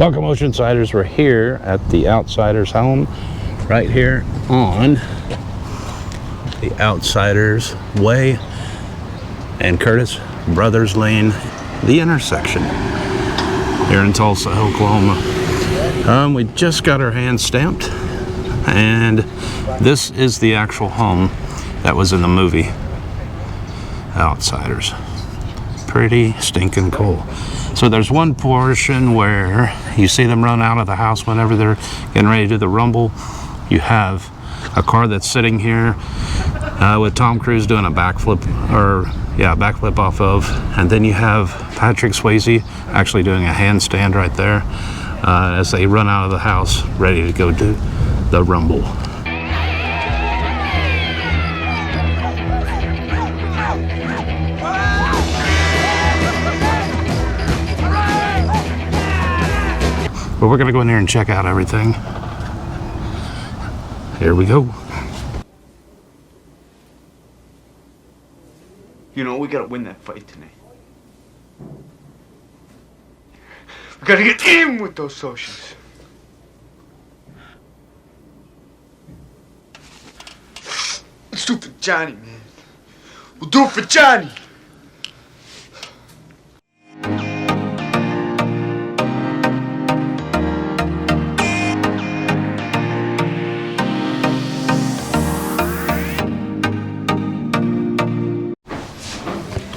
Welcome, Oceansiders. We're here at the Outsiders home, right here on the Outsiders Way and Curtis Brothers Lane, the intersection here in Tulsa, Oklahoma. We just got our hands stamped, and this is the actual home that was in the movie Outsiders. Pretty stinking cool. So there's one portion where you see them run out of the house whenever they're getting ready to do the rumble. You have a car that's sitting here with Tom Cruise doing a backflip, backflip off of, and then you have Patrick Swayze actually doing a handstand right there as they run out of the house ready to go do the rumble. But we're gonna go in there and check out everything. Here we go. You know, we gotta win that fight tonight. We gotta get in with those socials. Let's do it for Johnny, man. We'll do it for Johnny.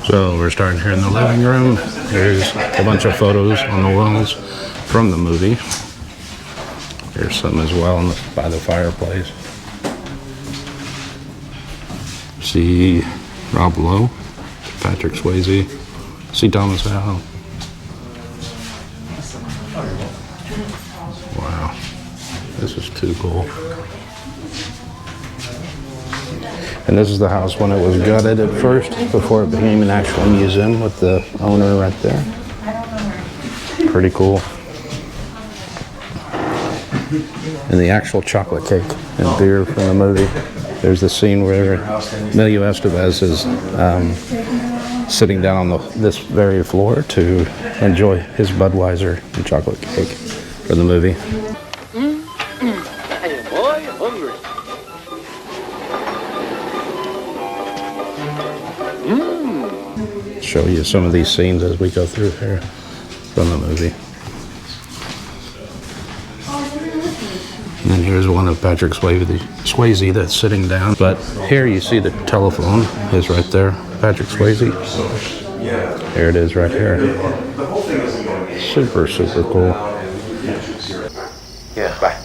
So we're starting here in the living room. There's a bunch of photos on the walls from the movie. There's some as well by the fireplace. See Rob Lowe, Patrick Swayze, see Thomas Howell. Wow, this is too cool. And this is the house when it was gutted at first, before it became an actual museum with the owner right there. Pretty cool. And the actual chocolate cake and beer from the movie. There's the scene where Emilio Estevez is sitting down on this very floor to enjoy his Budweiser and chocolate cake for the movie. Hey boy, hungry. Show you some of these scenes as we go through here from the movie. And then here's one of Patrick Swayze that's sitting down. But here you see the telephone is right there. Patrick Swayze. Here it is right here. Super, super cool. Yeah, bye.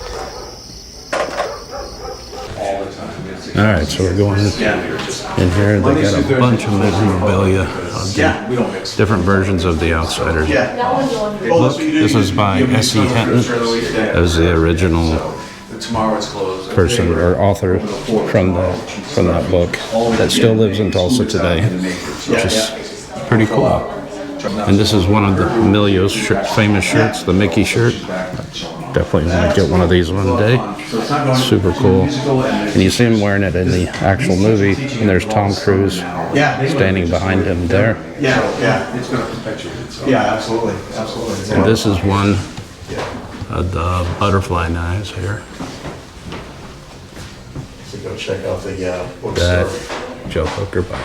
Alright, so we're going in here. They got a bunch of memorabilia of different versions of the Outsiders. Look, this is by S.E. Hinton. That was the original person or author from that book that still lives in Tulsa today, which is pretty cool. And this is one of the Emilio's famous shirts, the Mickey shirt. Definitely want to get one of these one day. Super cool. And you see him wearing it in the actual movie, and there's Tom Cruise standing behind him there. It's going to perpetuate. Yeah, absolutely. And this is one of the butterfly knives here. So go check out the That Joe Hooker by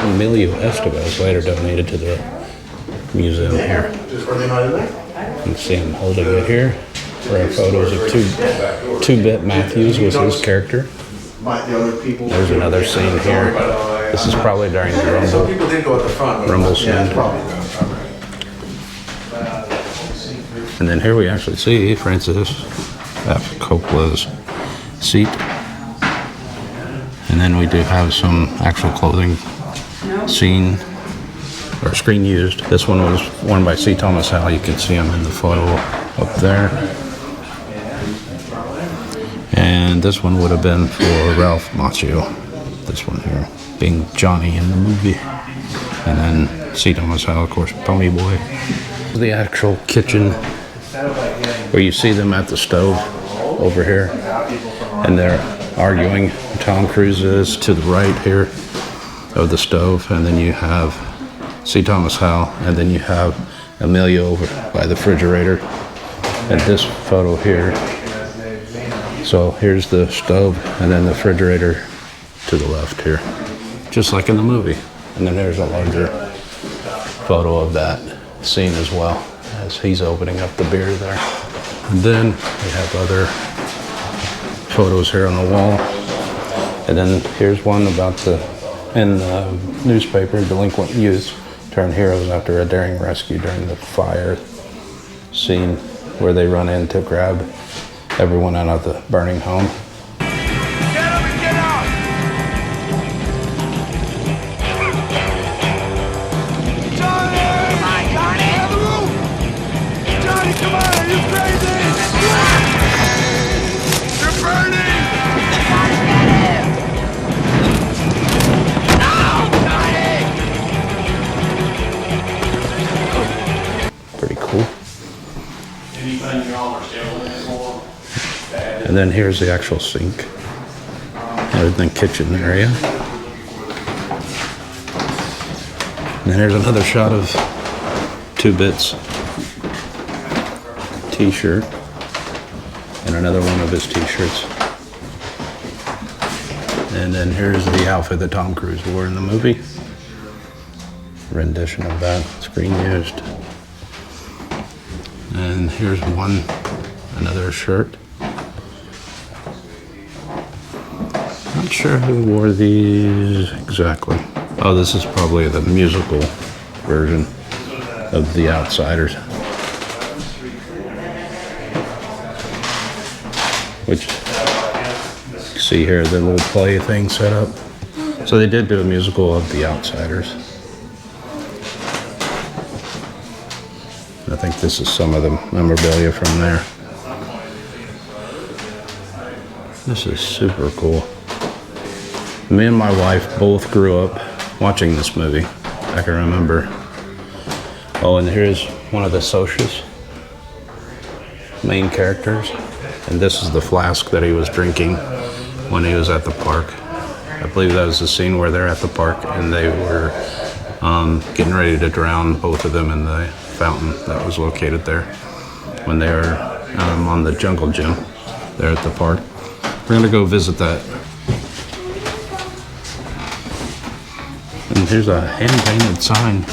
Emilio Estevez later donated to the museum here. You can see him holding it here. There are photos of Two-Bit Matthews was his character. There's another scene here. This is probably during the rumble scene. And then here we actually see Francis F. Coppola's seat. And then we do have some actual clothing scene or screen used. This one was worn by C. Thomas Howell. You can see him in the photo up there. And this one would have been for Ralph Macchio. This one here, being Johnny in the movie. And then C. Thomas Howell, of course, Ponyboy. The actual kitchen where you see them at the stove over here. And they're arguing. Tom Cruise is to the right here of the stove. And then you have C. Thomas Howell. And then you have Emilio over by the refrigerator. at this photo here. So here's the stove and then the refrigerator to the left here, just like in the movie. And then there's a larger photo of that scene as well, as he's opening up the beer there. And then we have other photos here on the wall. And then here's one about in the newspaper, delinquent youths turn heroes after a daring rescue during the fire scene where they run in to grab everyone out of the burning home. Get up and get out! Johnny! Come on, Johnny! Out of the room! Johnny, come on! Are you crazy? You're burning! Johnny, get him! No, Johnny! Pretty cool. And then here's the actual sink, other than kitchen area. And then here's another shot of 2Bit's t-shirt and another one of his t-shirts. And then here's the outfit that Tom Cruise wore in the movie. Rendition of that, screen used. And here's another shirt. Not sure who wore these exactly. Oh, this is probably the musical version of The Outsiders. Which, you can see here, the little play thing set up. So they did do a musical of The Outsiders. I think this is some of the memorabilia from there. This is super cool. Me and my wife both grew up watching this movie. I can remember. Oh, and here's one of the Socias main characters. And this is the flask that he was drinking when he was at the park. I believe that was the scene where they're at the park and they were getting ready to drown, both of them, in the fountain that was located there when they were on the jungle gym there at the park. We're gonna go visit that. And here's a hand-painted sign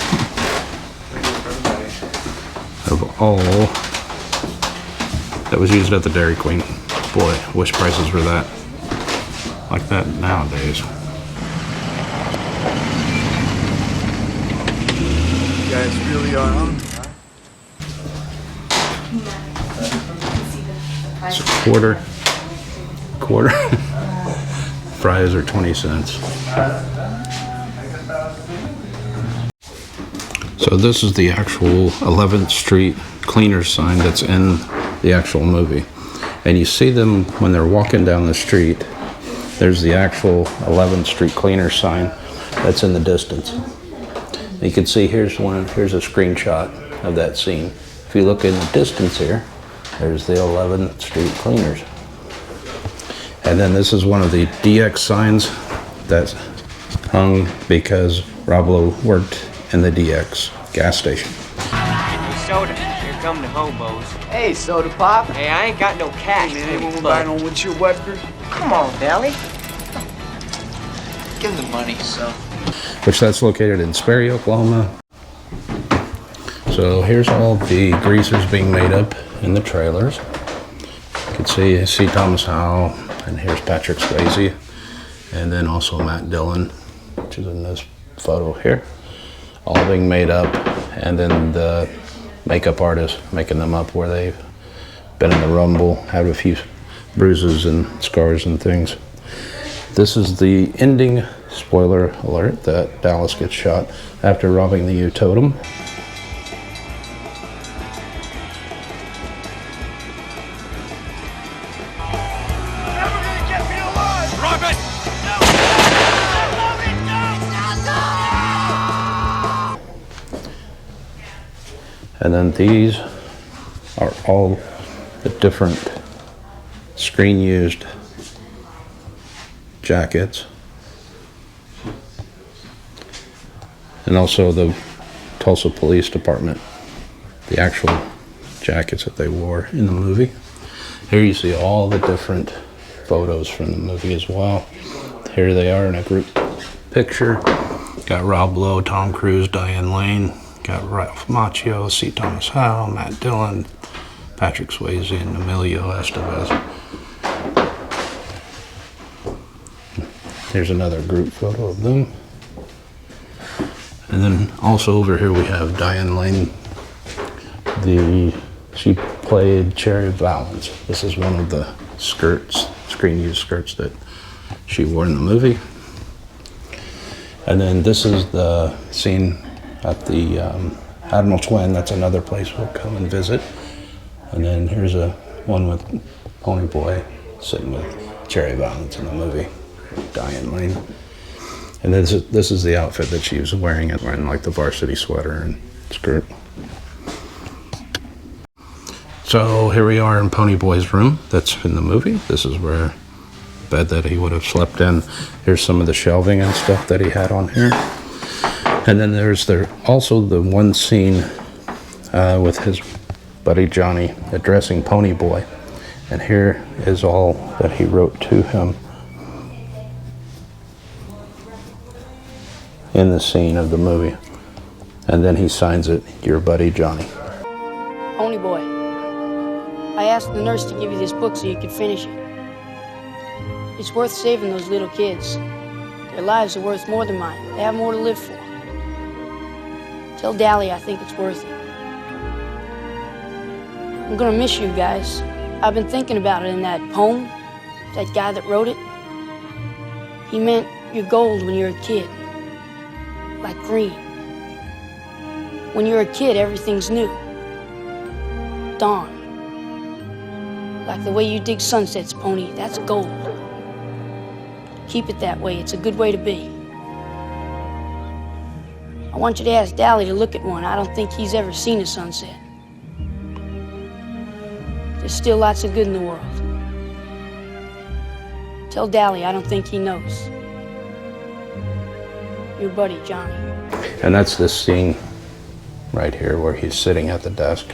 of all that was used at the Dairy Queen. Boy, wish prices were that like that nowadays. You guys really are hungry, huh? It's a quarter. Fries are 20 cents. So this is the actual 11th Street cleaner sign that's in the actual movie. And you see them when they're walking down the street. There's the actual 11th Street cleaner sign that's in the distance. You can see here's a screenshot of that scene. If you look in the distance here, there's the 11th Street cleaners. And then this is one of the DX signs that's hung because Rob Lowe worked in the DX gas station. Soda, here come the hobos. Hey, soda pop. Hey, I ain't got no cash. Hey, man, anyone wanna buy no windshield wiper? Come on, Dally. Give him the money, so. Which that's located in Sperry, Oklahoma. So here's all the greasers being made up in the trailers. You can see Thomas Howell, and here's Patrick Swayze, and then also Matt Dillon, which is in this photo here. All being made up, and then the makeup artist making them up where they've been in the rumble, had a few bruises and scars and things. This is the ending, spoiler alert, that Dallas gets shot after robbing the U-Totem. And then these are all the different screen used jackets. And also the Tulsa Police Department, the actual jackets that they wore in the movie. Here you see all the different photos from the movie as well. Here they are in a group picture. Got Rob Lowe, Tom Cruise, Diane Lane. Got Ralph Macchio, C. Thomas Howell, Matt Dillon, Patrick Swayze, and Emilio Estevez. Here's another group photo of them. And then also over here we have Diane Lane. She played Cherry Valance. This is one of the skirts, screen-used skirts that she wore in the movie. And then this is the scene at the Admiral Twin. That's another place we'll come and visit. And then here's one with Ponyboy sitting with Cherry Valance in the movie, Diane Lane. And this is the outfit that she was wearing like the varsity sweater and skirt. So here we are in Ponyboy's room that's in the movie. This is where bed that he would have slept in. Here's some of the shelving and stuff that he had on here. And then there's also the one scene with his buddy Johnny addressing Ponyboy. And here is all that he wrote to him in the scene of the movie. And then he signs it, "Your buddy Johnny." Ponyboy, I asked the nurse to give you this book so you could finish it. It's worth saving those little kids. Their lives are worth more than mine. They have more to live for. Tell Dally I think it's worth it. I'm gonna miss you guys. I've been thinking about it in that poem, that guy that wrote it. He meant you're gold when you're a kid, like green. When you're a kid, everything's new. Dawn. Like the way you dig sunsets, Pony, that's gold. Keep it that way. It's a good way to be. I want you to ask Dally to look at one. I don't think he's ever seen a sunset. There's still lots of good in the world. Tell Dally I don't think he knows. Your buddy, Johnny. And that's this scene right here where he's sitting at the desk.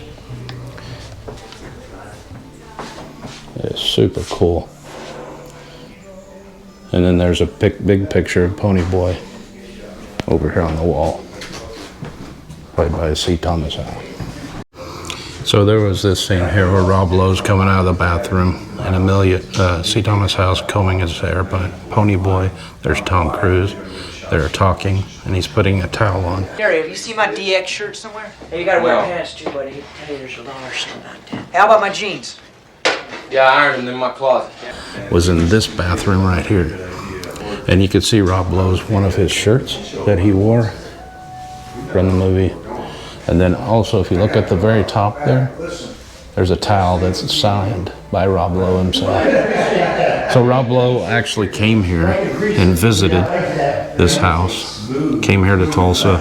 It's super cool. And then there's a big picture of Ponyboy over here on the wall, played by C. Thomas Howell. So there was this scene here where Rob Lowe's coming out of the bathroom and C. Thomas Howell's combing his hair, but Ponyboy, there's Tom Cruise. They're talking, and he's putting a towel on. Gary, have you seen my DX shirt somewhere? Hey, you gotta wear pants too, buddy. Hey, there's $1 still about that. How about my jeans? Yeah, I ironed them in my closet. Was in this bathroom right here. And you could see Rob Lowe's one of his shirts that he wore from the movie. And then also, if you look at the very top there, there's a towel that's signed by Rob Lowe himself. So Rob Lowe actually came here and visited this house, came here to Tulsa.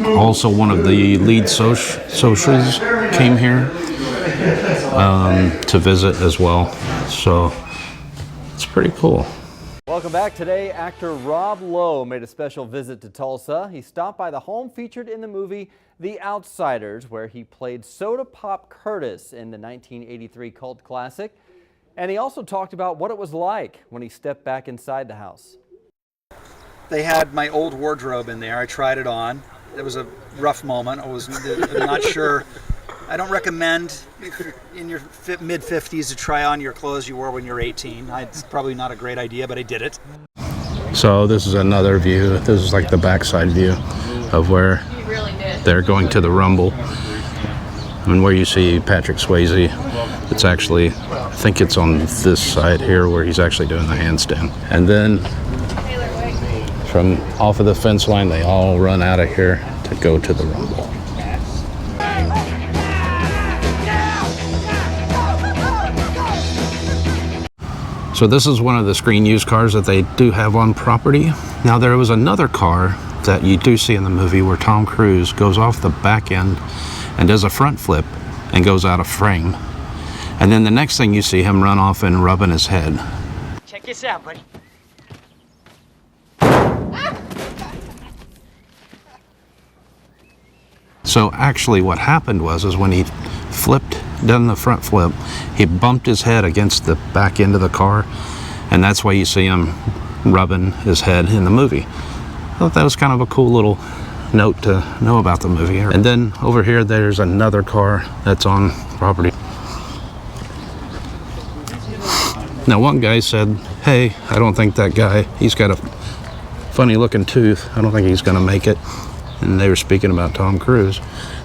Also, one of the lead socials came here to visit as well. So it's pretty cool. Welcome back. Today, actor Rob Lowe made a special visit to Tulsa. He stopped by the home featured in the movie The Outsiders, where he played Soda Pop Curtis in the 1983 cult classic. And he also talked about what it was like when he stepped back inside the house. They had my old wardrobe in there. I tried it on. It was a rough moment. I was not sure. I don't recommend if you're in your mid-50s to try on your clothes you wore when you're 18. It's probably not a great idea, but I did it. So this is another view. This is like the backside view of where they're going to the Rumble. And where you see Patrick Swayze, it's actually, I think it's on this side here where he's actually doing the handstand. And then from off of the fence line, they all run out of here to go to the Rumble. So this is one of the screen used cars that they do have on property. Now there was another car that you do see in the movie where Tom Cruise goes off the back end and does a front flip and goes out of frame. And then the next thing you see him run off and rubbing his head. Check this out, buddy. So actually what happened was when he flipped, done the front flip, he bumped his head against the back end of the car, and that's why you see him rubbing his head in the movie. I thought that was kind of a cool little note to know about the movie. And then over here there's another car that's on property. Now one guy said, hey, I don't think that guy, he's got a funny looking tooth, I don't think he's gonna make it. And they were speaking about Tom Cruise,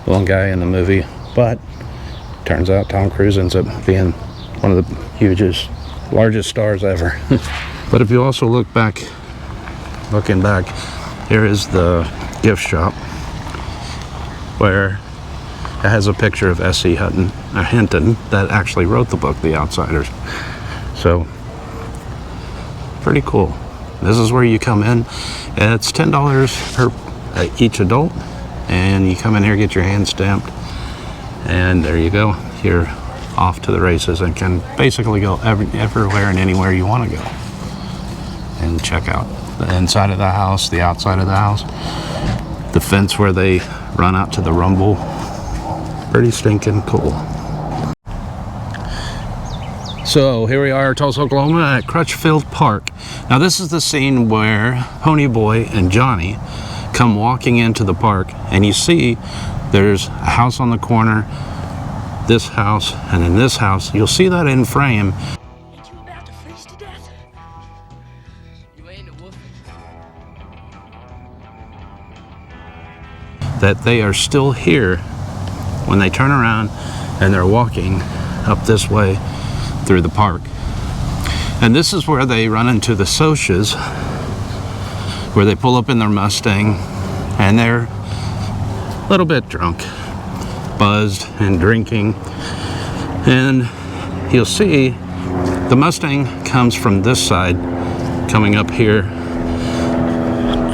the one guy in the movie, but turns out Tom Cruise ends up being one of the largest stars ever. But if you also looking back, here is the gift shop where it has a picture of S.E. Hinton that actually wrote the book, The Outsiders. So, pretty cool. This is where you come in. It's $10 per each adult, and you come in here, get your hand stamped, and there you go. You're off to the races and can basically go everywhere and anywhere you want to go. And check out the inside of the house, the outside of the house, the fence where they run out to the rumble. Pretty stinking cool. So here we are, Tulsa, Oklahoma at Crutchfield Park. Now this is the scene where Ponyboy and Johnny come walking into the park, and you see there's a house on the corner, this house, and then this house. You'll see that in frame. Ain't you about to freeze to death? You ain't a wolf. That they are still here when they turn around and they're walking up this way through the park. And this is where they run into the Soches, where they pull up in their Mustang and they're a little bit drunk, buzzed and drinking. And you'll see the Mustang comes from this side, coming up here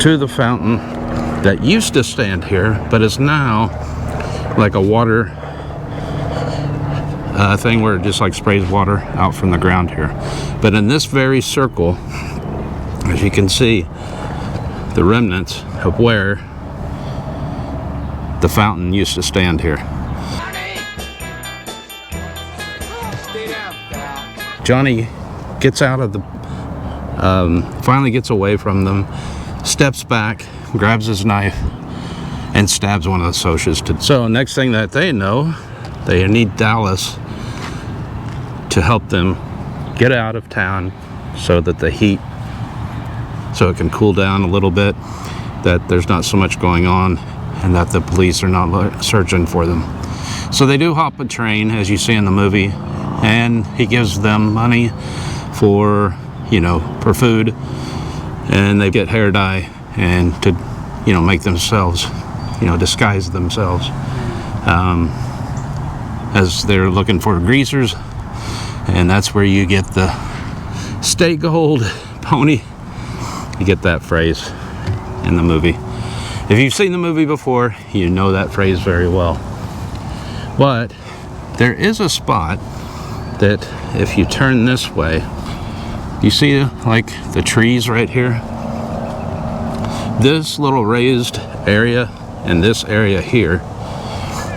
to the fountain that used to stand here, but is now like a water thing where it just like sprays water out from the ground here. But in this very circle, as you can see, the remnants of where the fountain used to stand here. Stay down, pal. Johnny gets out of the, finally gets away from them, steps back, grabs his knife, and stabs one of the Soches. So next thing that they know, they need Dallas to help them get out of town so that the heat, so it can cool down a little bit, that there's not so much going on, and that the police are not searching for them. So they do hop a train, as you see in the movie, and he gives them money for, for food, and they get hair dye and to, make themselves, disguise themselves as they're looking for greasers. And that's where you get the stay gold pony. You get that phrase in the movie. If you've seen the movie before, you know that phrase very well. But there is a spot that if you turn this way, you see like the trees right here? This little raised area and this area here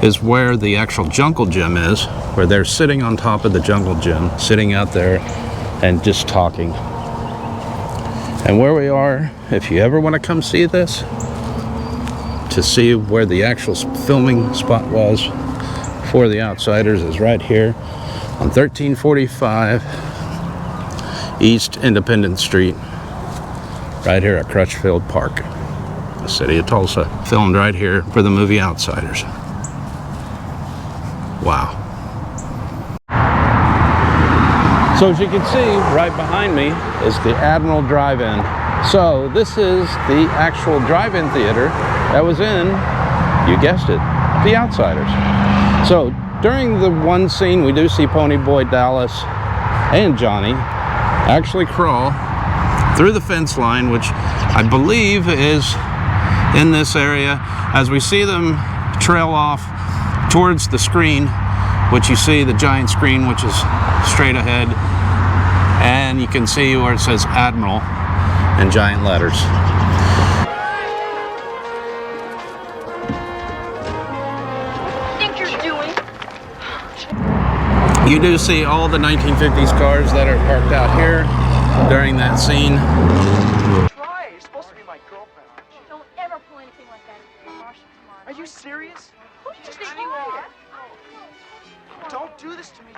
is where the actual jungle gym is, where they're sitting on top of the jungle gym, sitting out there and just talking. And where we are, if you ever want to come see this, to see where the actual filming spot was for The Outsiders, is right here on 1345 East Independence Street, right here at Crutchfield Park, the city of Tulsa. Filmed right here for the movie Outsiders. Wow. So as you can see, right behind me is the Admiral Drive-In. So this is the actual drive-in theater that was in, you guessed it, The Outsiders. So during the one scene, we do see Ponyboy, Dallas, and Johnny actually crawl through the fence line, which I believe is in this area, as we see them trail off towards the screen, which you see the giant screen, which is straight ahead, and you can see where it says Admiral in giant letters. You do see all the 1950s cars that are parked out here during that scene. Try. You're supposed to be my girlfriend, aren't you? Don't ever pull anything like that. Marshall, come on. Are you serious? Who do you think you are? Don't do this to me.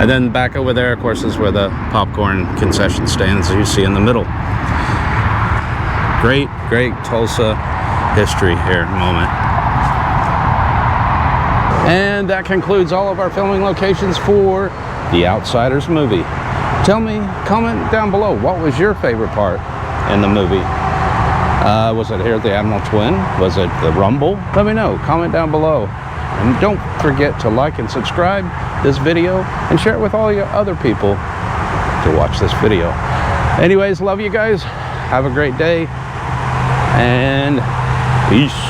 And then back over there, of course, is where the popcorn concession stands, as you see in the middle. Great, great Tulsa history here moment. And that concludes all of our filming locations for The Outsiders movie. Tell me, comment down below, what was your favorite part in the movie? Was it here at the Admiral Twin? Was it the Rumble? Let me know, comment down below. And don't forget to like and subscribe this video and share it with all your other people to watch this video. Anyways, love you guys. Have a great day and peace.